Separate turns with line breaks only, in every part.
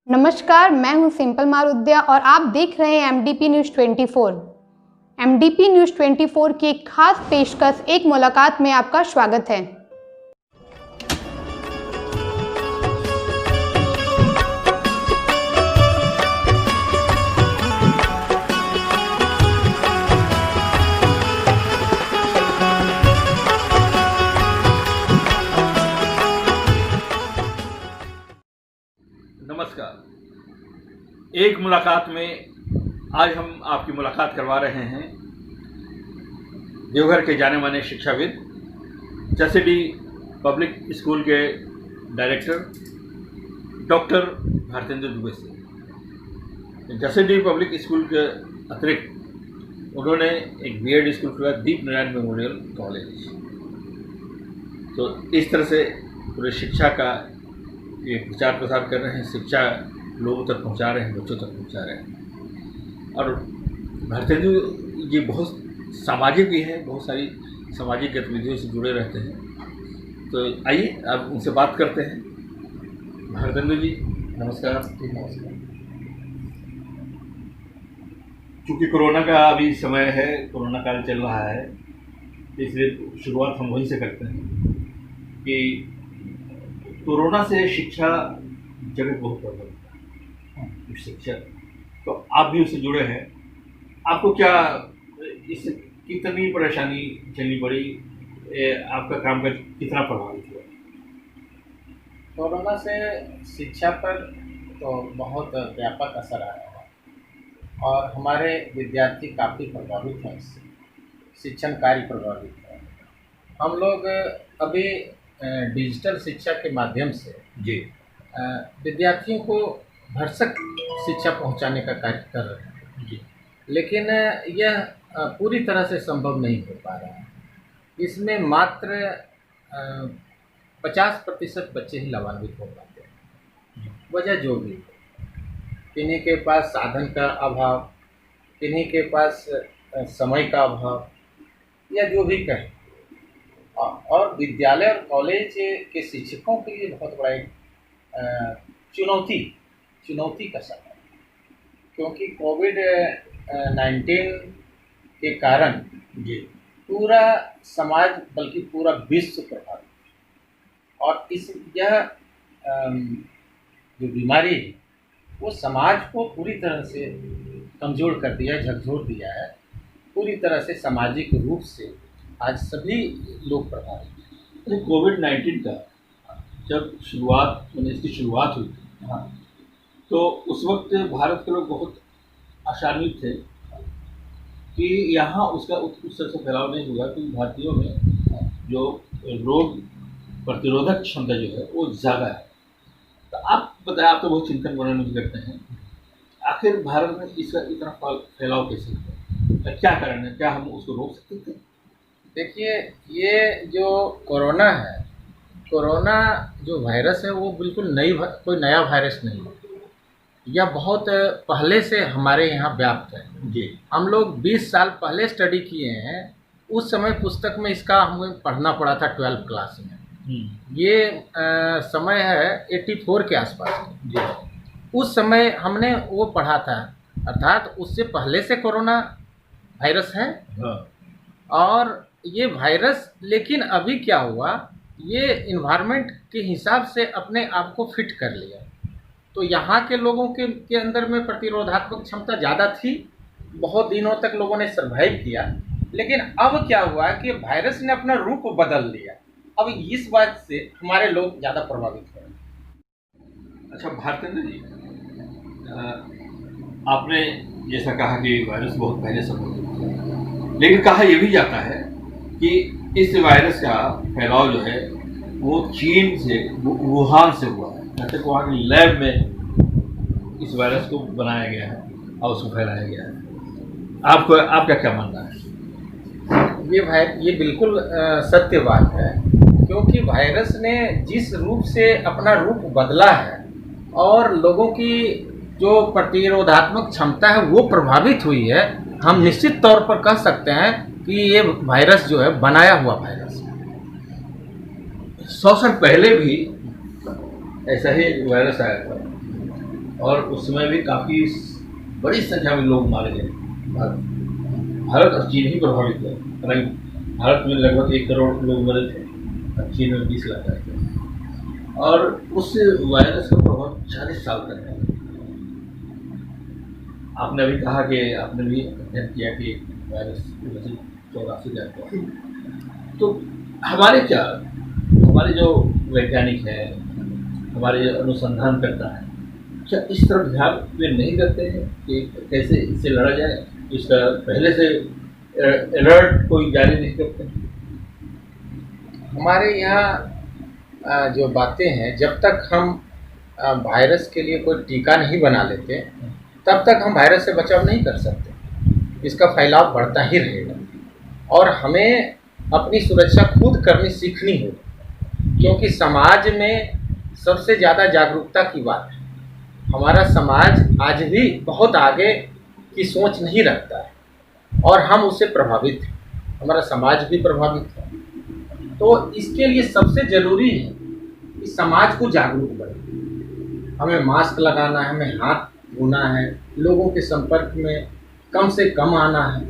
नमस्कार, मैं हूं सिंपल मारुद्या और आप देख रहे हैं एमडीपी न्यूज़ 24। एमडीपी न्यूज़ 24 की एक खास पेशकश एक मुलाकात में आपका स्वागत है।
नमस्कार। एक मुलाकात में आज हम आपकी मुलाकात करवा रहे हैं देवघर के जाने माने शिक्षाविद, जसीडीह पब्लिक स्कूल के डायरेक्टर डॉक्टर भारतेंद्र दुबे से। जसीडीह पब्लिक स्कूल के अतिरिक्त उन्होंने एक बीएड स्कूल खोला, दीप नारायण मेमोरियल कॉलेज। तो इस तरह से पूरे शिक्षा का ये प्रचार प्रसार कर रहे हैं, शिक्षा लोगों तक पहुंचा रहे हैं, बच्चों तक पहुंचा रहे हैं। और भारतेंदु जी बहुत सामाजिक भी हैं, बहुत सारी सामाजिक गतिविधियों से जुड़े रहते हैं। तो आइए अब उनसे बात करते हैं। भारतेंदु जी नमस्कार।
नमस्कार।
चूँकि कोरोना का अभी समय है, कोरोना काल चल रहा है, इसलिए शुरुआत हम वहीं से करते हैं कि कोरोना से शिक्षा जगत बहुत प्रभावित है। शिक्षा तो आप भी उससे जुड़े हैं, आपको क्या इससे कितनी परेशानी झेलनी पड़ी, आपका काम का कितना प्रभावित हुआ?
कोरोना से शिक्षा पर तो बहुत व्यापक असर आया है और हमारे विद्यार्थी काफ़ी प्रभावित हैं इससे, शिक्षण कार्य प्रभावित है। हम लोग अभी डिजिटल शिक्षा के माध्यम से
जी
विद्यार्थियों को भरसक शिक्षा पहुंचाने का कार्य कर रहे हैं
जी,
लेकिन यह पूरी तरह से संभव नहीं हो पा रहा है। इसमें मात्र 50% बच्चे ही लाभान्वित हो पाते हैं। वजह जो भी हो, किन्हीं के पास साधन का अभाव, किन्हीं के पास समय का अभाव, या जो भी कहें। और विद्यालय और कॉलेज के शिक्षकों के लिए बहुत बड़ा एक चुनौती का समय है, क्योंकि कोविड-19 के कारण
जी
पूरा समाज बल्कि पूरा विश्व प्रभावित है। और यह जो बीमारी है वो समाज को पूरी तरह से कमज़ोर कर दिया, झकझोर दिया है। पूरी तरह से सामाजिक रूप से आज सभी लोग प्रभावित हैं।
कोविड-19 का जब इसकी शुरुआत हुई थी,
हाँ,
तो उस वक्त भारत के लोग बहुत आशान्वित थे कि यहाँ उसका उस तरह से फैलाव नहीं होगा, क्योंकि भारतीयों में जो रोग प्रतिरोधक क्षमता जो है वो ज़्यादा है। तो आप बताएं, आप तो बहुत चिंतन मनन करते हैं, आखिर भारत में इसका इतना फैलाव कैसे हुआ, क्या कारण है, क्या हम उसको रोक सकते थे?
देखिए, ये जो कोरोना है, कोरोना जो वायरस है वो बिल्कुल कोई नया वायरस नहीं है। यह बहुत पहले से हमारे यहाँ व्याप्त है
जी।
हम लोग 20 साल पहले स्टडी किए हैं। उस समय पुस्तक में इसका हमें पढ़ना पड़ा था 12th क्लास में। ये समय है 84 के आसपास
जी।
उस समय हमने वो पढ़ा था, अर्थात उससे पहले से कोरोना वायरस है।
हाँ।
और ये वायरस, लेकिन अभी क्या हुआ, ये इन्वायरमेंट के हिसाब से अपने आप को फिट कर लिया। तो यहाँ के लोगों के अंदर में प्रतिरोधात्मक क्षमता ज़्यादा थी, बहुत दिनों तक लोगों ने सर्वाइव किया। लेकिन अब क्या हुआ कि वायरस ने अपना रूप बदल लिया। अब इस बात से हमारे लोग ज़्यादा प्रभावित हो रहे हैं।
अच्छा भारतेंद्र जी, आपने जैसा कहा कि वायरस बहुत पहले से मौजूद था, लेकिन कहा यह भी जाता है कि इस वायरस का फैलाव जो है वो चीन से, वुहान से हुआ है। जैसे वहाँ की लैब में इस वायरस को बनाया गया है और उसको फैलाया गया है। आपका क्या मानना है?
ये बिल्कुल सत्य बात है, क्योंकि वायरस ने जिस रूप से अपना रूप बदला है और लोगों की जो प्रतिरोधात्मक क्षमता है वो प्रभावित हुई है। हम निश्चित तौर पर कह सकते हैं कि ये वायरस जो है बनाया हुआ वायरस है।
100 साल पहले भी ऐसा ही वायरस आया था, और उस समय भी काफ़ी बड़ी संख्या में लोग मारे गए। भारत और चीन ही प्रभावित हुआ। हालांकि भारत में लगभग 1 करोड़ लोग मरे थे और चीन में 20 लाख आए थे। और उस वायरस का प्रभाव 40 साल तक है। आपने अभी कहा कि आपने भी अध्ययन किया कि वायरस 84 का था। तो हमारे जो वैज्ञानिक हैं, हमारे जो अनुसंधान करता है, क्या इस तरफ ध्यान वे नहीं करते हैं कि कैसे इससे लड़ा जाए? इसका पहले से अलर्ट कोई जारी नहीं करते?
हमारे यहाँ जो बातें हैं, जब तक हम वायरस के लिए कोई टीका नहीं बना लेते तब तक हम वायरस से बचाव नहीं कर सकते। इसका फैलाव बढ़ता ही रहेगा और हमें अपनी सुरक्षा खुद करनी सीखनी होगी, क्योंकि समाज में सबसे ज़्यादा जागरूकता की बात है। हमारा समाज आज भी बहुत आगे की सोच नहीं रखता है और हम उससे प्रभावित हैं, हमारा समाज भी प्रभावित है। तो इसके लिए सबसे ज़रूरी है कि समाज को जागरूक बने। हमें मास्क लगाना है, हमें हाथ धोना है, लोगों के संपर्क में कम से कम आना है।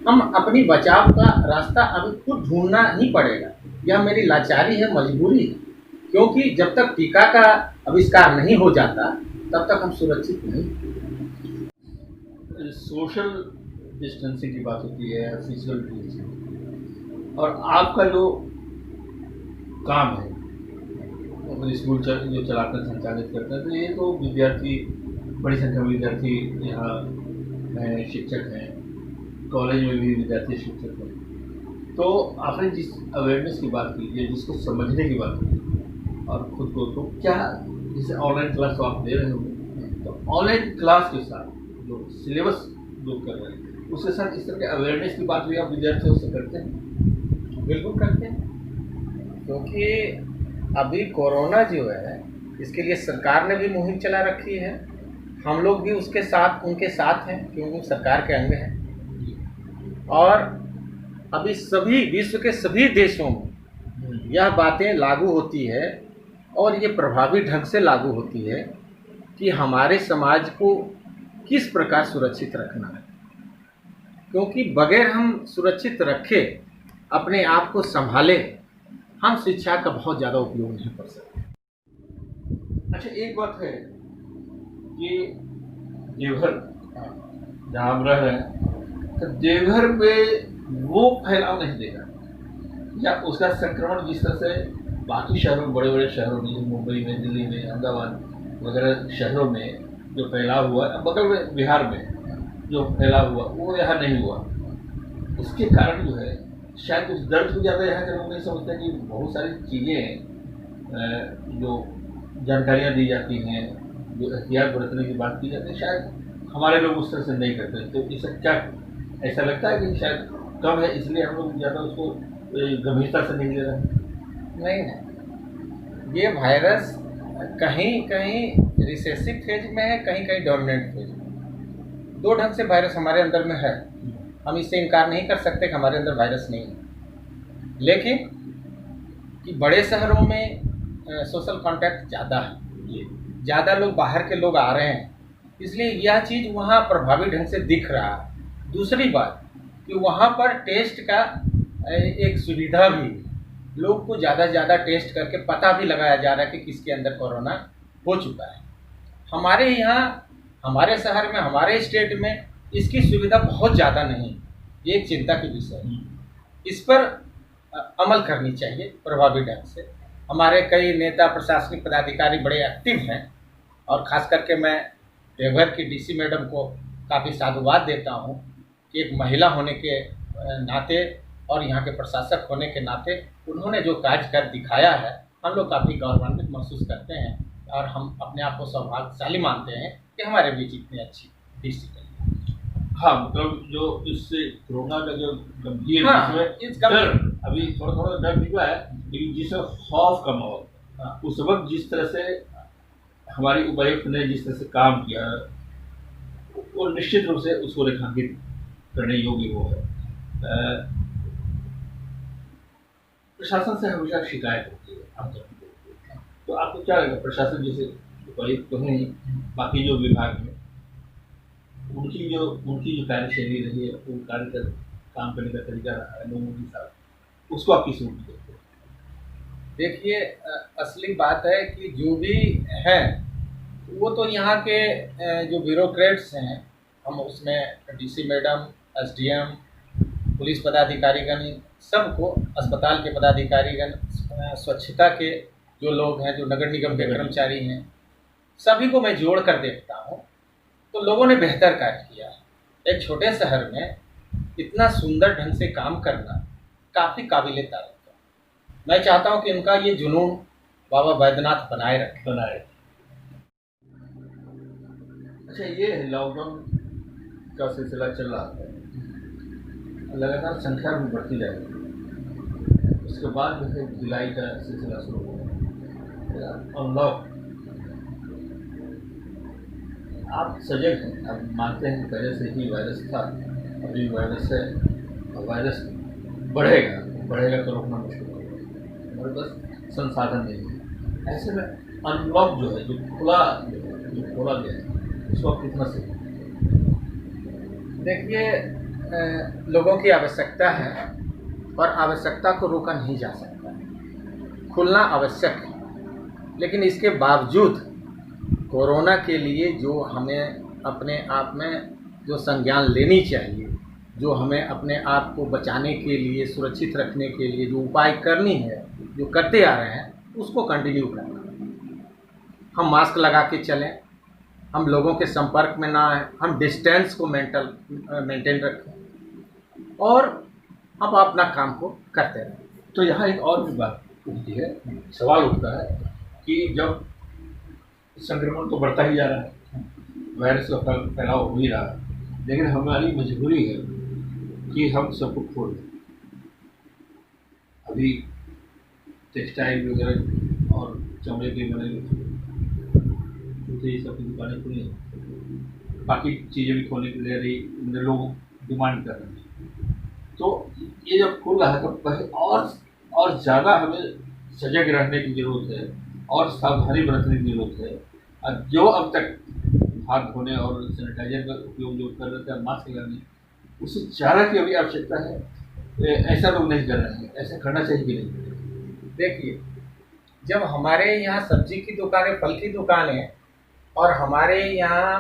हम अपनी बचाव का रास्ता अभी खुद ढूंढना ही पड़ेगा। यह मेरी लाचारी है, मजबूरी है, क्योंकि जब तक टीका का आविष्कार नहीं हो जाता तब तक हम सुरक्षित नहीं।
सोशल डिस्टेंसिंग की बात होती है, फिजिकल डिस्टेंसिंग, और आपका जो काम है अपने स्कूल जो चलाकर संचालित करते हैं, तो ये तो विद्यार्थी, बड़ी संख्या में विद्यार्थी यहाँ हैं, शिक्षक हैं, कॉलेज में भी विद्यार्थी शिक्षक हैं। तो आपने जिस अवेयरनेस की बात की, जिसको समझने की बात की और खुद को, तो क्या जैसे ऑनलाइन क्लास तो आप दे रहे होंगे, तो ऑनलाइन क्लास के साथ जो सिलेबस जो कर रहे हैं उसके साथ इस तरह के अवेयरनेस की बात भी आप विद्यार्थियों से करते हैं?
बिल्कुल करते हैं, क्योंकि अभी कोरोना जो है इसके लिए सरकार ने भी मुहिम चला रखी है। हम लोग भी उसके साथ, उनके साथ हैं, क्योंकि सरकार के अंग हैं। और अभी सभी विश्व के सभी देशों में यह बातें लागू होती है और ये प्रभावी ढंग से लागू होती है कि हमारे समाज को किस प्रकार सुरक्षित रखना है, क्योंकि बगैर हम सुरक्षित रखे, अपने आप को संभाले, हम शिक्षा का बहुत ज़्यादा उपयोग नहीं कर सकते।
अच्छा, एक बात है कि देवघर जहाँ हम रह रहे हैं, तो देवघर में वो फैलाव नहीं देगा, या उसका संक्रमण जिस तरह से बाकी शहरों, बड़े बड़े शहरों में, मुंबई में, दिल्ली में, अहमदाबाद वगैरह शहरों में जो फैलाव हुआ, बगल में बिहार में जो फैलाव हुआ, वो यहाँ नहीं हुआ। इसके कारण जो है शायद कुछ दर्द हो जाता है। यहाँ के लोग नहीं समझते कि बहुत सारी चीज़ें जो जानकारियाँ दी जाती हैं, जो एहतियात बरतने की बात की जाती है, शायद हमारे लोग उस तरह से नहीं करते। तो इससे क्या ऐसा लगता है कि शायद कम है, इसलिए हम लोग ज़्यादा उसको गंभीरता से नहीं ले रहे हैं?
नहीं, ये वायरस कहीं कहीं रिसेसिव फेज में है, कहीं कहीं डोमिनेंट फेज में। दो ढंग से वायरस हमारे अंदर में है। हम इससे इनकार नहीं कर सकते कि हमारे अंदर वायरस नहीं है, लेकिन कि बड़े शहरों में सोशल कांटेक्ट ज़्यादा है, ज़्यादा लोग बाहर के लोग आ रहे हैं, इसलिए यह चीज़ वहाँ प्रभावी ढंग से दिख रहा है। दूसरी बात कि वहाँ पर टेस्ट का एक सुविधा भी, लोग को ज़्यादा से ज़्यादा टेस्ट करके पता भी लगाया जा रहा है कि किसके अंदर कोरोना हो चुका है। हमारे यहाँ, हमारे शहर में, हमारे स्टेट में इसकी सुविधा बहुत ज़्यादा नहीं, ये एक चिंता की विषय है। इस पर अमल करनी चाहिए प्रभावी ढंग से। हमारे कई नेता, प्रशासनिक पदाधिकारी बड़े एक्टिव हैं और ख़ास करके मैं देवघर की डीसी मैडम को काफ़ी साधुवाद देता हूँ कि एक महिला होने के नाते और यहाँ के प्रशासक होने के नाते उन्होंने जो कार्य कर दिखाया है, हम लोग काफ़ी गौरवान्वित महसूस करते हैं और हम अपने आप को सौभाग्यशाली मानते हैं कि हमारे बीच इतनी अच्छी डीसी है।
हाँ, मतलब जो इससे कोरोना का जो गंभीर,
इस
डर अभी थोड़ा थोड़ा डर निकला है, लेकिन जिसमें खौफ का माहौल, उस वक्त जिस तरह से हमारी उपायुक्त ने जिस तरह से काम किया, वो निश्चित रूप से उसको रेखांकित करने योग्य वो है। प्रशासन से हमेशा शिकायत होती है आमतौर पर, तो आपको क्या लगता है प्रशासन जैसे उपायुक्त तो हैं, बाकी जो विभाग हैं उनकी जो कार्यशैली रही है, वो काम करने का तरीका रहा है लोगों के साथ, उसको आप किस रूप में देखते हैं?
देखिए, असली बात है कि जो भी है वो तो यहाँ के जो ब्यूरोक्रेट्स हैं, हम उसमें डीसी मैडम, एसडीएम, पुलिस पदाधिकारीगण, सबको, अस्पताल के पदाधिकारीगण, स्वच्छता के जो लोग हैं, जो नगर निगम के कर्मचारी हैं, सभी को मैं जोड़ कर देखता हूँ तो लोगों ने बेहतर कार्य किया है। एक छोटे शहर में इतना सुंदर ढंग से काम करना काफ़ी काबिले तारीफ है। मैं चाहता हूँ कि उनका ये जुनून बाबा बैद्यनाथ बनाए रखें।
अच्छा, ये लॉकडाउन का सिलसिला चल रहा है, लगातार संख्या भी बढ़ती जाएगी, उसके बाद जो है जुलाई का सिलसिला शुरू होगा, अनलॉक। आप सजग हैं, आप मानते हैं पहले से ही वायरस था, अभी वायरस है और वायरस बढ़ेगा तो रोकना मुश्किल होगा, हमारे पास संसाधन नहीं है। ऐसे में अनलॉक जो है, जो खोला गया है, उसको आप कितना सही?
देखिए, लोगों की आवश्यकता है और आवश्यकता को रोका नहीं जा सकता। खुलना आवश्यक है, लेकिन इसके बावजूद कोरोना के लिए जो हमें अपने आप में जो संज्ञान लेनी चाहिए, जो हमें अपने आप को बचाने के लिए, सुरक्षित रखने के लिए जो उपाय करनी है, जो करते आ रहे हैं, उसको कंटिन्यू करना। हम मास्क लगा के चलें, हम लोगों के संपर्क में ना आए, हम डिस्टेंस को मेंटेन रखें और हम अपना काम को करते रहें।
तो यहाँ एक और भी बात उठती है, सवाल उठता है कि जब संक्रमण तो बढ़ता ही जा रहा है, वायरस का फैलाव हो ही रहा है, लेकिन हमारी मजबूरी है कि हम सबको खोल दें। अभी टेक्सटाइल वगैरह और चमड़े के बने ये सब की दुकानें खुली हैं, बाकी चीज़ें भी खोलने के लिए लोग डिमांड कर रहे हैं। तो ये जब खुल रहा है तो पहले और ज़्यादा हमें सजग रहने की ज़रूरत है और सावधानी बरतने की ज़रूरत है। जो अब तक हाथ धोने और सैनिटाइजर का उपयोग जो कर रहे थे, मास्क लगाने, उससे ज़्यादा की अभी आवश्यकता है। ऐसा लोग नहीं कर रहे हैं, ऐसा करना चाहिए कि नहीं?
देखिए, जब हमारे यहाँ सब्जी की दुकानें, फल की दुकानें और हमारे यहाँ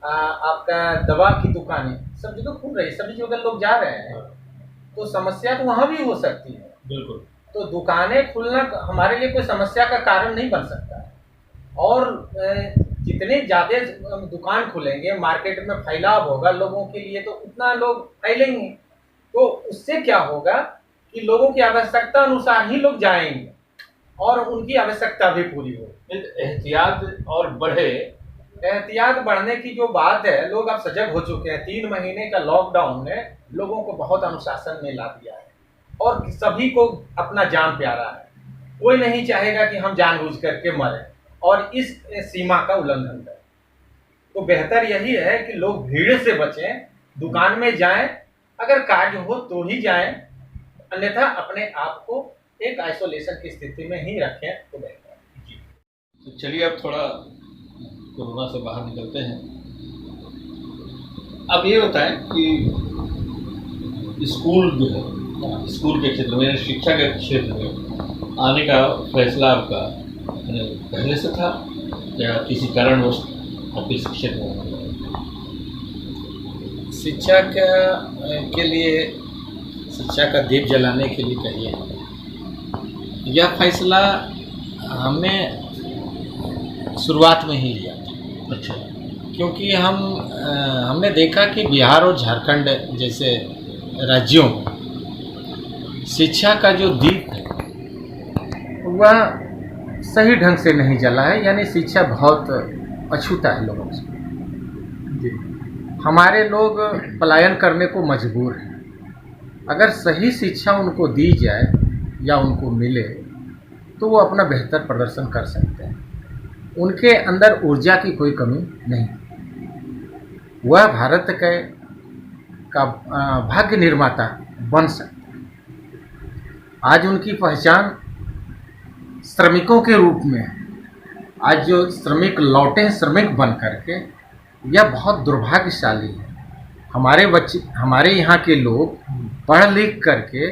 आपका दवा की दुकानें सब जगह खुल रही है, सभी जगह लोग जा रहे हैं, तो समस्या तो वहाँ भी हो सकती है।
बिल्कुल।
तो दुकानें खुलना हमारे लिए कोई समस्या का कारण नहीं बन सकता है। और जितने ज़्यादा दुकान खुलेंगे, मार्केट में फैलाव होगा लोगों के लिए, तो उतना लोग फैलेंगे। तो उससे क्या होगा कि लोगों की आवश्यकता अनुसार ही लोग जाएंगे और उनकी आवश्यकता भी पूरी होगी।
एहतियात और बढ़े,
एहतियात बढ़ने की जो बात है, लोग अब सजग हो चुके हैं। 3 महीने का लॉकडाउन ने लोगों को बहुत अनुशासन में ला दिया है और सभी को अपना जान प्यारा है। कोई नहीं चाहेगा कि हम जानबूझ करके मरें और इस सीमा का उल्लंघन करें। तो बेहतर यही है कि लोग भीड़ से बचें, दुकान में जाएं, अगर कार्य हो तो ही जाएं, अन्यथा अपने आप को एक आइसोलेशन की स्थिति में ही रखें तो बेहतर है।
तो चलिए अब थोड़ा कोरोना से बाहर निकलते हैं। अब ये बताएं कि स्कूल जो है, स्कूल के क्षेत्र में, शिक्षा के क्षेत्र में आने का फैसला आपका पहले से था या किसी कारणवश आप इस क्षेत्र में?
शिक्षा के लिए, शिक्षा का दीप जलाने के लिए कहिए, यह फैसला हमने शुरुआत में ही लिया था।
अच्छा।
क्योंकि हमने देखा कि बिहार और झारखंड जैसे राज्यों में शिक्षा का जो दीप है वह सही ढंग से नहीं जला है, यानी शिक्षा बहुत अछूता है लोगों से। हमारे लोग पलायन करने को मजबूर हैं। अगर सही शिक्षा उनको दी जाए या उनको मिले तो वो अपना बेहतर प्रदर्शन कर सकते हैं। उनके अंदर ऊर्जा की कोई कमी नहीं, वह भारत का भाग्य निर्माता बन सकता है। आज उनकी पहचान श्रमिकों के रूप में है, आज जो श्रमिक लौटे हैं श्रमिक बन करके, यह बहुत दुर्भाग्यशाली है। हमारे बच्चे, हमारे यहाँ के लोग पढ़ लिख करके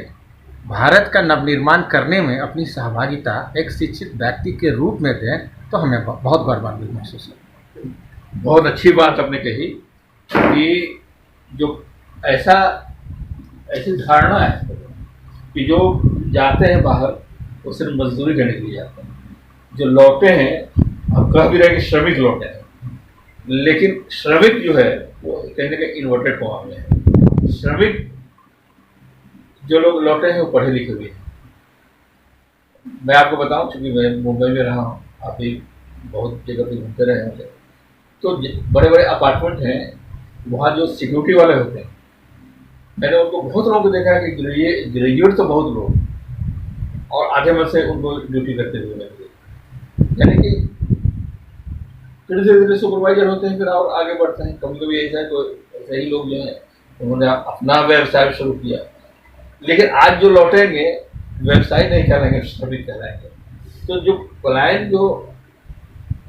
भारत का नवनिर्माण करने में अपनी सहभागिता एक शिक्षित व्यक्ति के रूप में दें, तो हमें बहुत गौरवान्वित महसूस है।
बहुत अच्छी बात आपने कही कि जो ऐसी धारणा है कि जो जाते हैं बाहर वो सिर्फ मजदूरी करने के लिए जाते हैं, जो लौटे हैं हम कह भी रहे हैं कि श्रमिक लौटे हैं, लेकिन श्रमिक जो है वो कहीं ना कहीं इन्वर्टेड फॉर्म में है। श्रमिक जो लोग लौटे हैं वो पढ़े लिखे हुए हैं। मैं आपको बताऊं, चूंकि मैं मुंबई में रहा हूँ, आप भी बहुत जगह पे घूमते रहे होंगे, तो बड़े बड़े अपार्टमेंट हैं, वहाँ जो सिक्योरिटी वाले होते हैं, मैंने उनको बहुत लोगों को देखा है कि ग्रेजुएट तो बहुत लोग, और आधे मन से उनको ड्यूटी करते हुए मैंने देखा। यानी कि धीरे धीरे सुपरवाइजर होते हैं, फिर और आगे बढ़ते हैं। कभी कभी ऐसा है तो ऐसे ही लोग जो हैं उन्होंने अपना व्यवसाय शुरू किया, लेकिन आज जो लौटेंगे व्यवसाय नहीं कहलाएंगे, श्रमिक कहलाएंगे। तो जो पलायन जो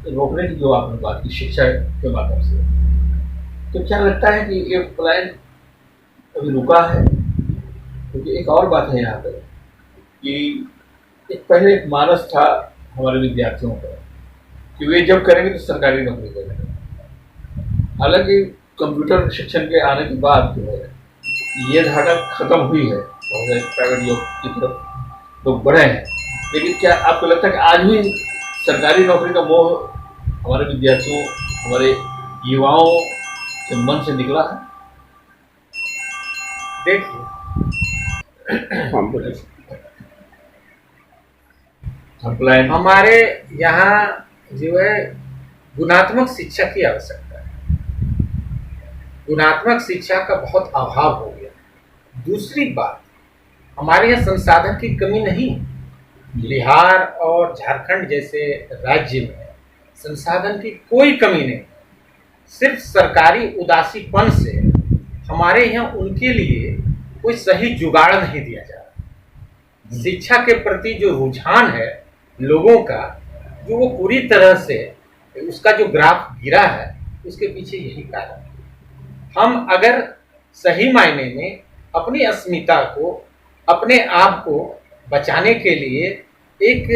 रोकने की जो आपने बात की शिक्षा के माध्यम से, तो क्या लगता है कि ये पलायन अभी रुका है? क्योंकि एक और बात है यहाँ पर कि एक पहले एक मानस था हमारे विद्यार्थियों का कि वे जब करेंगे तो सरकारी नौकरी करेंगे। हालांकि कंप्यूटर शिक्षण के आने के बाद जो है ये धारणा खत्म हुई है, प्राइवेट जॉब की तरफ लोग बढ़े हैं। लेकिन क्या आपको लगता है कि आज भी सरकारी नौकरी का मोह हमारे विद्यार्थियों, हमारे युवाओं के मन से निकला है?
देखिए, हमारे यहाँ जो है गुणात्मक शिक्षा की आवश्यकता है। गुणात्मक शिक्षा का बहुत अभाव हो गया। दूसरी बात, हमारे यहाँ संसाधन की कमी नहीं। बिहार और झारखंड जैसे राज्य में संसाधन की कोई कमी नहीं, सिर्फ सरकारी उदासीपन से हमारे यहाँ उनके लिए कोई सही जुगाड़ नहीं दिया जा रहा। शिक्षा के प्रति जो रुझान है लोगों का, जो वो पूरी तरह से उसका जो ग्राफ गिरा है, उसके पीछे यही कारण है। हम अगर सही मायने में अपनी अस्मिता को, अपने आप को बचाने के लिए एक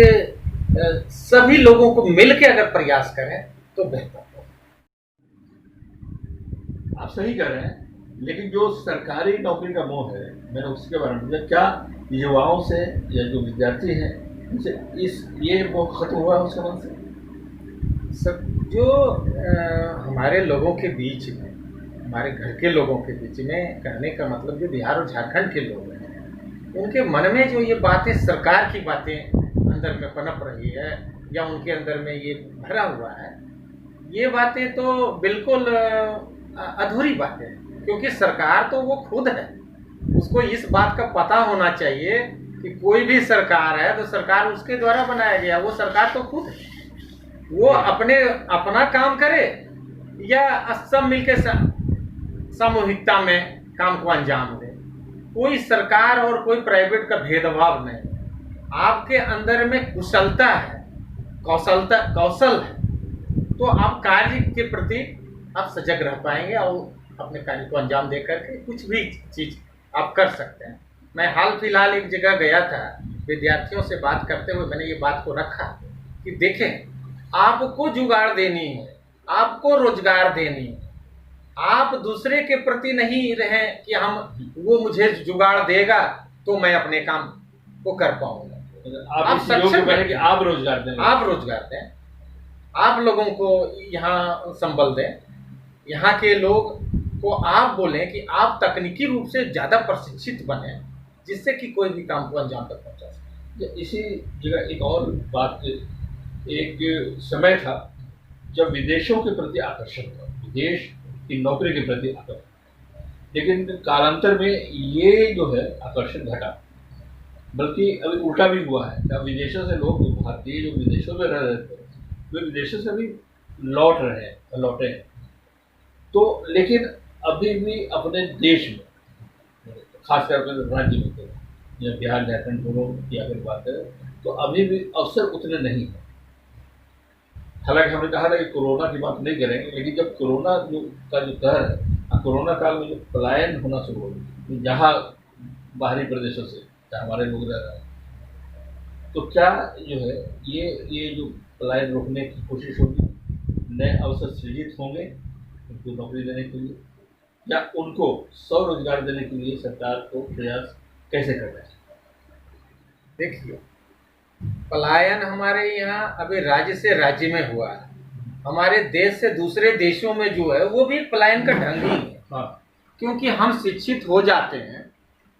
सभी लोगों को मिलकर अगर प्रयास करें तो बेहतर हो।
आप सही कह रहे हैं, लेकिन जो सरकारी नौकरी का मोह है, मैंने उसके बारे में पूछा, क्या युवाओं से या जो विद्यार्थी हैं उनसे ये मोह खत्म हुआ है उसके मन से?
सब जो हमारे लोगों के बीच में, हमारे घर के लोगों के बीच में, कहने का मतलब जो बिहार और झारखंड के लोग हैं, उनके मन में जो ये बातें, सरकार की बातें अंदर में पनप रही है या उनके अंदर में ये भरा हुआ है, ये बातें तो बिल्कुल अधूरी बातें हैं। क्योंकि सरकार तो वो खुद है, उसको इस बात का पता होना चाहिए कि कोई भी सरकार है तो सरकार उसके द्वारा बनाया गया, वो सरकार तो खुद है। वो अपना काम करे या सब मिलकर सामूहिकता में काम को अंजाम दे। कोई सरकार और कोई प्राइवेट का भेदभाव नहीं। आपके अंदर में कुशलता है, कौशल है, तो आप कार्य के प्रति आप सजग रह पाएंगे और अपने कार्य को अंजाम दे करके कुछ भी चीज़ आप कर सकते हैं। मैं हाल फिलहाल एक जगह गया था, विद्यार्थियों से बात करते हुए मैंने ये बात को रखा कि देखें, आपको जुगाड़ देनी है, आपको रोजगार देनी है। आप दूसरे के प्रति नहीं रहें कि वो मुझे जुगाड़ देगा तो मैं अपने काम को कर पाऊंगा।
आप सक्षम हैं कि आप रोजगार दें,
आप लोगों को यहाँ संबल दें, यहाँ के लोग को आप बोलें कि आप तकनीकी रूप से ज़्यादा प्रशिक्षित बने, जिससे कि कोई भी काम को अंजाम तक पहुँचा सके।
इसी जगह एक और बात, एक समय था जब विदेशों के प्रति आकर्षण था, विदेश की नौकरी के प्रति आकर्षण, लेकिन कालांतर में ये जो है आकर्षण घटा, बल्कि अभी उल्टा भी हुआ है। अब विदेशों से लोग, भारतीय जो विदेशों में रह रहे थे, वे विदेशों से भी लौटे हैं। तो लेकिन अभी भी अपने देश में, खासकर अपने राज्य में, या बिहार झारखंड दोनों की अगर बात है, तो अभी भी अवसर उतने नहीं है। हालांकि हमने कहा था कि कोरोना की बात नहीं करेंगे, लेकिन जब कोरोना का जो कहर है, कोरोना काल में जो पलायन होना शुरू हो गया जहाँ बाहरी प्रदेशों से जहाँ हमारे लोग रह रहे हैं, तो क्या जो है ये जो पलायन रोकने की कोशिश होगी, नए अवसर सृजित होंगे उनको नौकरी देने के लिए, या उनको स्वरोजगार देने के लिए सरकार को प्रयास कैसे करना है?
देखिए, पलायन हमारे यहाँ अभी राज्य से राज्य में हुआ है। हमारे देश से दूसरे देशों में जो है वो भी पलायन का ढंग ही है।
हाँ,
क्योंकि हम शिक्षित हो जाते हैं,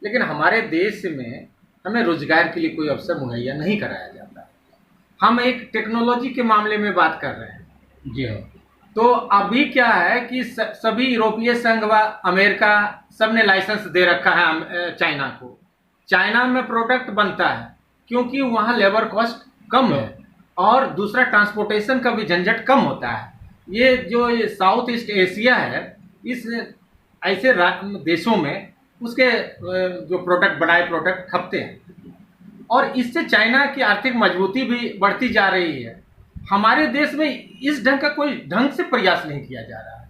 लेकिन हमारे देश में हमें रोजगार के लिए कोई अवसर मुहैया नहीं कराया जाता। हम एक टेक्नोलॉजी के मामले में बात कर रहे हैं।
जी हाँ।
तो अभी क्या है कि सभी यूरोपीय संघ व अमेरिका सब ने लाइसेंस दे रखा है चाइना को। चाइना में प्रोडक्ट बनता है क्योंकि वहाँ लेबर कॉस्ट कम है और दूसरा ट्रांसपोर्टेशन का भी झंझट कम होता है। ये जो साउथ ईस्ट एशिया है, इस ऐसे देशों में उसके जो प्रोडक्ट बनाए प्रोडक्ट खपते हैं और इससे चाइना की आर्थिक मजबूती भी बढ़ती जा रही है। हमारे देश में इस ढंग का कोई ढंग से प्रयास नहीं किया जा रहा है।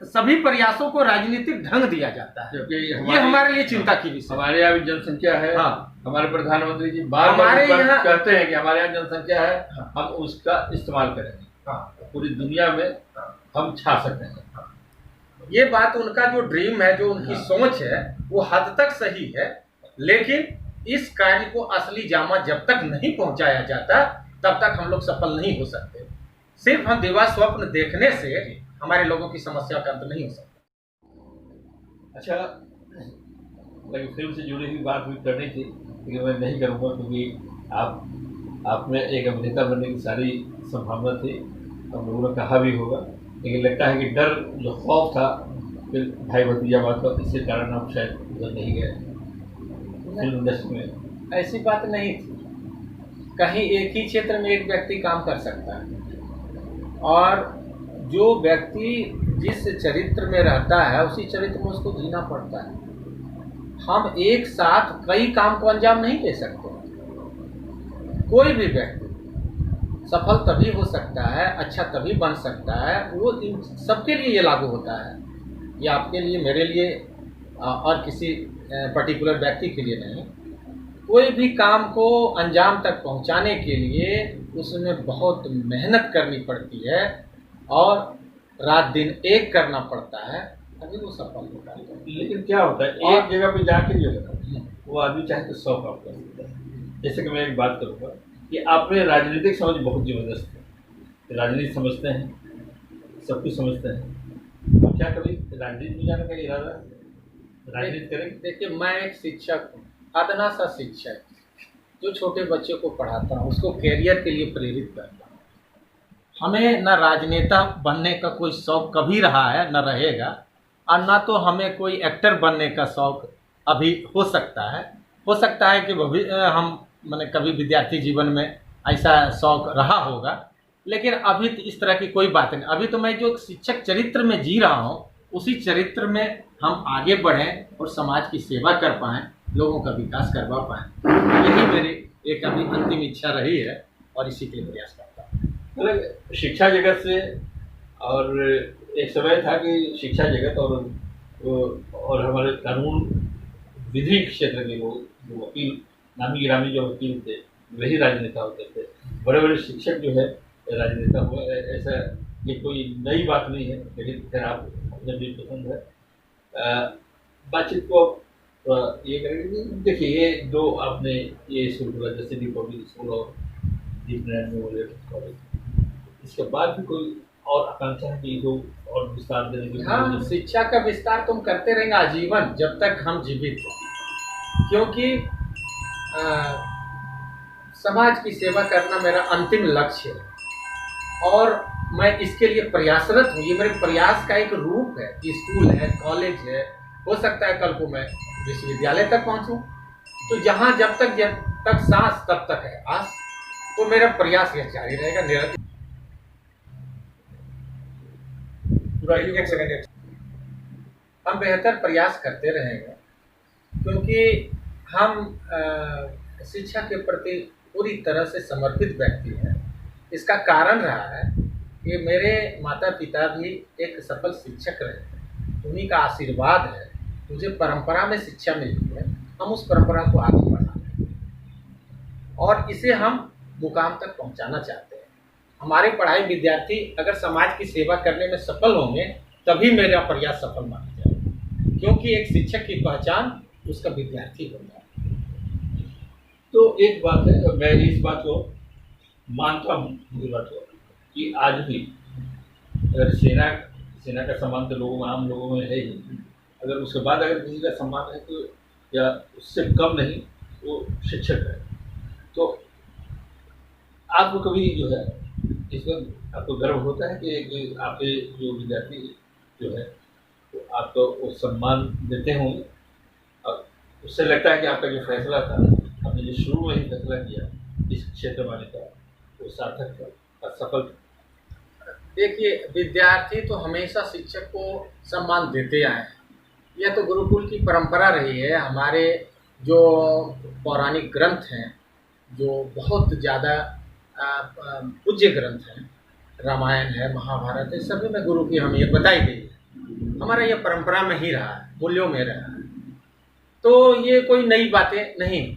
सभी प्रयासों को राजनीतिक ढंग दिया जाता है, ये हमारे लिए चिंता की विषय।
हमारे यहाँ भी जनसंख्या है।
हाँ।
हमारे प्रधानमंत्री जी बार
हमारे यहाँ
कहते हैं कि हमारे यहाँ जनसंख्या है।
हाँ।
हम उसका इस्तेमाल करेंगे।
हाँ।
पूरी दुनिया में हम छा सकते हैं।
ये बात उनका जो ड्रीम है, जो उनकी सोच है, वो हद तक सही है, लेकिन इस कार्य को असली जामा जब तक नहीं पहुंचाया जाता तब तक हम लोग सफल नहीं हो सकते। सिर्फ हम दिवा स्वप्न देखने से हमारे लोगों की समस्या का अंत नहीं हो सकता।
अच्छा, लेकिन फिल्म से जुड़ी हुई बात भी करनी थी, लेकिन मैं नहीं करूँगा क्योंकि आप में एक अभिनेता बनने की सारी संभावना थी, हम लोगों ने कहा भी होगा, लेकिन लगता है कि डर जो खौफ था फिर भाई भतीजा बात का, इसके कारण आप शायद उधर नहीं गए फिल्म इंडस्ट्री में।
ऐसी बात नहीं थी। कहीं एक ही क्षेत्र में एक व्यक्ति काम कर सकता है और जो व्यक्ति जिस चरित्र में रहता है उसी चरित्र में उसको जीना पड़ता है। हम एक साथ कई काम को अंजाम नहीं दे सकते। कोई भी व्यक्ति सफल तभी हो सकता है, अच्छा तभी बन सकता है, वो इन सबके लिए ये लागू होता है। ये आपके लिए, मेरे लिए और किसी पर्टिकुलर व्यक्ति के लिए नहीं। कोई भी काम को अंजाम तक पहुंचाने के लिए उसमें बहुत मेहनत करनी पड़ती है और रात दिन एक करना पड़ता है, तभी वो सफल होता है।
लेकिन क्या होता है, एक जगह पे जाके जो है वो आदमी चाहे तो 100 काम कर सकता है। जैसे कि मैं एक बात करूँगा कि आप में राजनीतिक समझ बहुत ज़बरदस्त है, राजनीति समझते हैं, सब कुछ समझते हैं, तो क्या कभी राजनीति में जाने का इरादा है? राजनीति करेंगे?
देखिए, मैं एक शिक्षक हूँ, अदना सा शिक्षक, जो छोटे बच्चे को पढ़ाता हूँ, उसको कैरियर के लिए प्रेरित करता हूँ। हमें न राजनेता बनने का कोई शौक़ कभी रहा है, न रहेगा, और ना तो हमें कोई एक्टर बनने का शौक़ अभी हो सकता है। हो सकता है कि हम मैंने कभी विद्यार्थी जीवन में ऐसा शौक़ रहा होगा, लेकिन अभी इस तरह की कोई बात नहीं। अभी तो मैं जो शिक्षक चरित्र में जी रहा हूँ, उसी चरित्र में हम आगे बढ़ें और समाज की सेवा कर पाएँ, लोगों का विकास करवा पाएँ। यही मेरी एक अभी अंतिम इच्छा रही है और इसी के लिए प्रयास करता हूँ।
मतलब शिक्षा जगत से, और एक समय था कि शिक्षा जगत और हमारे कानून विधि क्षेत्र के लोग, जो वकील, नामी गिरामी जो वकील थे, वही राजनेता होते थे। बड़े बड़े शिक्षक जो है राजनेता हुए, ऐसा ये कोई नई बात नहीं है, लेकिन फिर आप अपने भी पसंद है। बातचीत को ये करेंगे। देखिए, ये दो आपने ये स्कूल खोला, जैसे डी पब्लिक स्कूल और दीप नारायण मेमोरियल कॉलेज, इसके बाद भी कोई और आकांक्षा है कि दो और विस्तार देने की?
हाँ, शिक्षा का विस्तार तुम करते रहेंगे आजीवन, जब तक हम जीवित हैं, क्योंकि समाज की सेवा करना मेरा अंतिम लक्ष्य है और मैं इसके लिए प्रयासरत हूँ। ये मेरे प्रयास का एक रूप है कि स्कूल है, कॉलेज है, हो सकता है कल को मैं विश्वविद्यालय तक पहुँचूँ। तो जहाँ जब तक सांस तब तक है आस, तो मेरा प्रयास यह जारी रहेगा निरंतर। एक सेकंड, हम बेहतर प्रयास करते रहेंगे क्योंकि हम शिक्षा के प्रति पूरी तरह से समर्पित व्यक्ति हैं। इसका कारण रहा है कि मेरे माता पिता भी एक सफल शिक्षक रहे हैं। उन्हीं का आशीर्वाद है, मुझे परंपरा में शिक्षा मिली है, हम उस परंपरा को आगे बढ़ा रहे हैं और इसे हम मुकाम तक पहुंचाना चाहते हैं। हमारे पढ़ाई विद्यार्थी अगर समाज की सेवा करने में सफल होंगे तभी मेरा प्रयास सफल माना जाएगा, क्योंकि एक शिक्षक की पहचान उसका विद्यार्थी होता है।
तो एक बात है, मैं इस बात को मानता हूँ, मुझे बात को कि आज भी अगर सेना का सम्मान तो लोगों में, आम लोगों में है ही, अगर उसके बाद अगर किसी का सम्मान है तो या उससे कम नहीं, वो शिक्षक है। तो आपको कभी जो है इस पर आपको गर्व होता है कि आपके जो विद्यार्थी जो है तो आपको वो सम्मान देते होंगे और उससे लगता है कि आपका जो फैसला था, आपने जो शुरू में ही फैसला किया इस क्षेत्र में आने का, वो सार्थक था, सफल था।
देखिए, विद्यार्थी तो हमेशा शिक्षक को सम्मान देते आए हैं। यह तो गुरुकुल की परंपरा रही है। हमारे जो पौराणिक ग्रंथ हैं, जो बहुत ज़्यादा पूज्य ग्रंथ हैं, रामायण है, महाभारत है, सभी में गुरु की अहमियत बताई गई है। हमारा यह परंपरा में ही रहा है, मूल्यों में रहा है, तो ये कोई नई बातें नहीं।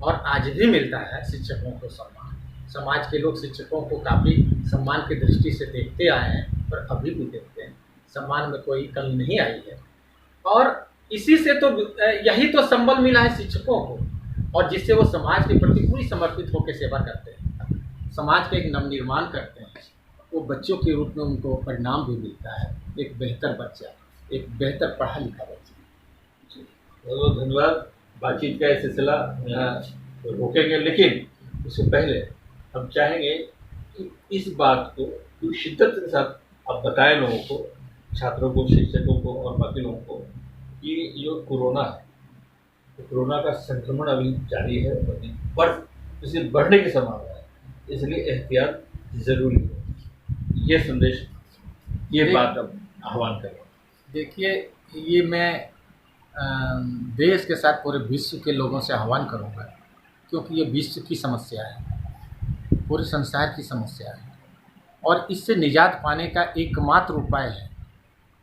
और आज भी मिलता है शिक्षकों को सम्मान। समाज के लोग शिक्षकों को काफ़ी सम्मान की दृष्टि से देखते आए हैं और अभी भी देखते हैं। सम्मान में कोई कमी नहीं आई है और इसी से तो यही तो संबल मिला है शिक्षकों को, और जिससे वो समाज के प्रति पूरी समर्पित होकर सेवा करते हैं, समाज का एक नवनिर्माण करते हैं। वो बच्चों के रूप में उनको परिणाम भी मिलता है, एक बेहतर बच्चा, एक बेहतर पढ़ा लिखा बच्चा।
बहुत बहुत धन्यवाद। बातचीत का सिलसिला यहाँ रोकेंगे, लेकिन उससे पहले हम चाहेंगे कि इस बात को पूरी शिद्दत के साथ आप बताएं लोगों को, छात्रों को, शिक्षकों को और बाकी लोगों को कि जो कोरोना है, तो कोरोना का संक्रमण अभी जारी है, इसे बढ़ने की संभावना है, इसलिए एहतियात ज़रूरी है। ये संदेश, ये बात अब आह्वान करें।
देखिए, ये मैं देश के साथ पूरे विश्व के लोगों से आह्वान करूंगा, क्योंकि ये विश्व की समस्या है, पूरे संसार की समस्या है और इससे निजात पाने का एकमात्र उपाय है।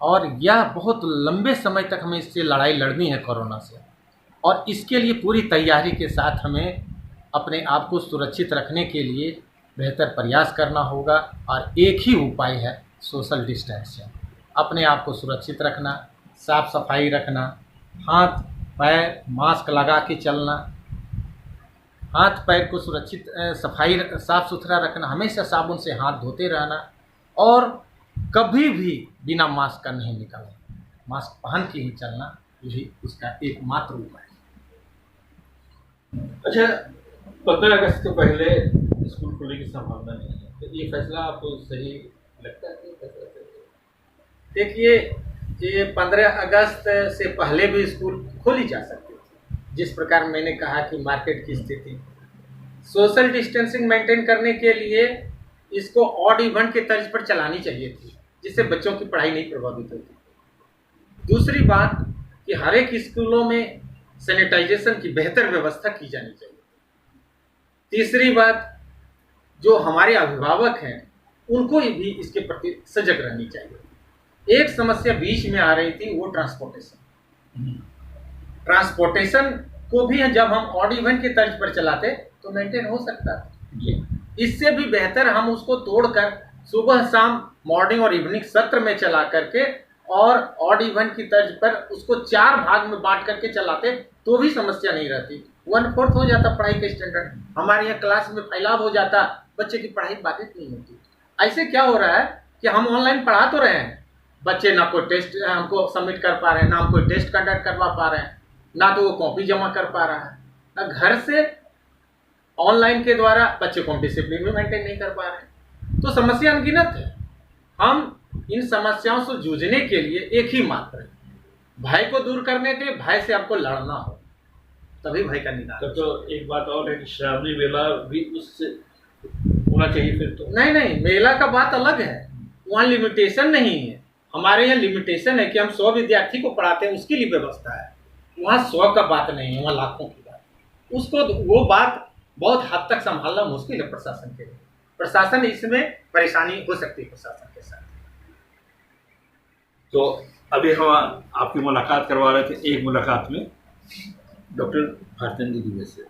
और यह बहुत लंबे समय तक हमें इससे लड़ाई लड़नी है कोरोना से, और इसके लिए पूरी तैयारी के साथ हमें अपने आप को सुरक्षित रखने के लिए बेहतर प्रयास करना होगा। और एक ही उपाय है, सोशल डिस्टेंसिंग। अपने आप को सुरक्षित रखना, साफ सफाई रखना, हाथ पैर मास्क लगा के चलना, हाथ पैर को सुरक्षित सफाई साफ सुथरा रखना, हमेशा साबुन से हाथ धोते रहना और कभी भी बिना मास्क का नहीं निकलना, मास्क पहन के ही चलना, यही उसका एकमात्र उपाय है।
अच्छा, 15 अगस्त के पहले स्कूल खुलने की संभावना नहीं है, तो ये फैसला आपको सही लगता है?
देखिए, ये 15 अगस्त से पहले भी स्कूल खोली जा सकती थी। जिस प्रकार मैंने कहा कि मार्केट की स्थिति, सोशल डिस्टेंसिंग मेंटेन करने के लिए इसको ऑड इवन के तर्ज पर चलानी चाहिए थी, जिससे बच्चों की पढ़ाई नहीं प्रभावित होती। दूसरी बात कि हर एक स्कूलों में सैनिटाइजेशन की बेहतर व्यवस्था की जानी चाहिए। तीसरी बात, जो हमारे अभिभावक हैं उनको भी इसके प्रति सजग रहनी चाहिए। एक समस्या बीच में आ रही थी, वो ट्रांसपोर्टेशन को भी जब हम ऑड इवन के तर्ज पर चलाते तो मेंटेन हो सकता था। इससे भी बेहतर हम उसको तोड़कर सुबह शाम मॉर्निंग और इवनिंग सत्र में चला करके और ऑड इवन की तर्ज पर उसको 4 भाग में बांट करके चलाते तो भी समस्या नहीं रहती। 1/4 हो जाता पढ़ाई का स्टैंडर्ड, हमारे यहाँ क्लास में फैलाव हो जाता, बच्चे की पढ़ाई बाधित नहीं होती। ऐसे क्या हो रहा है कि हम ऑनलाइन पढ़ा तो रहे हैं, बच्चे ना कोई टेस्ट हमको सबमिट कर पा रहे हैं, ना हम कोई टेस्ट कंडक्ट करवा पा रहे हैं, ना तो वो कॉपी जमा कर पा रहा है, ना घर से ऑनलाइन के द्वारा बच्चे को डिसिप्लिन भी मेंटेन नहीं कर पा रहे हैं। तो समस्या अनगिनत है। हम इन समस्याओं से जूझने के लिए एक ही मात्र है, भय को दूर करने के लिए भय से आपको लड़ना हो, तभी भय का निदान।
तो एक बात और है कि श्रावणी मेला भी उससे होना चाहिए फिर तो।
नहीं, मेला का बात अलग है, वहाँ लिमिटेशन नहीं है। हमारे यहाँ लिमिटेशन है कि हम 100 विद्यार्थी को पढ़ाते हैं, उसके लिए व्यवस्था है। वहाँ 100 का बात नहीं है, वहाँ लाखों की बात। उसको वो बात बहुत हद तक संभालना मुश्किल है प्रशासन के लिए। प्रशासन इसमें परेशानी हो सकती है प्रशासन के साथ।
तो अभी हम आपकी मुलाकात करवा रहे थे, एक मुलाकात में डॉक्टर भारतेंदु दुबे से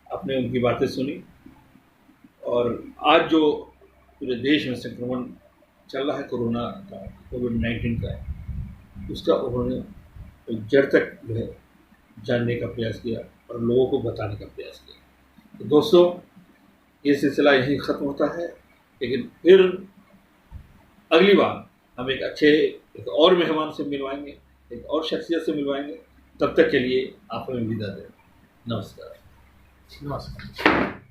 आपने उनकी बातें सुनी, और आज जो पूरे देश में संक्रमण चल रहा है कोरोना का, कोविड-19 का, उसका उन्होंने जड़ तक जो है जानने का प्रयास किया और लोगों को बताने का प्रयास किया। तो दोस्तों, ये सिलसिला यहीं ख़त्म होता है, लेकिन फिर अगली बार हम एक और मेहमान से मिलवाएंगे, एक और शख्सियत से मिलवाएंगे। तब तक के लिए आप हमें विदा दें। नमस्कार।
नमस्कार।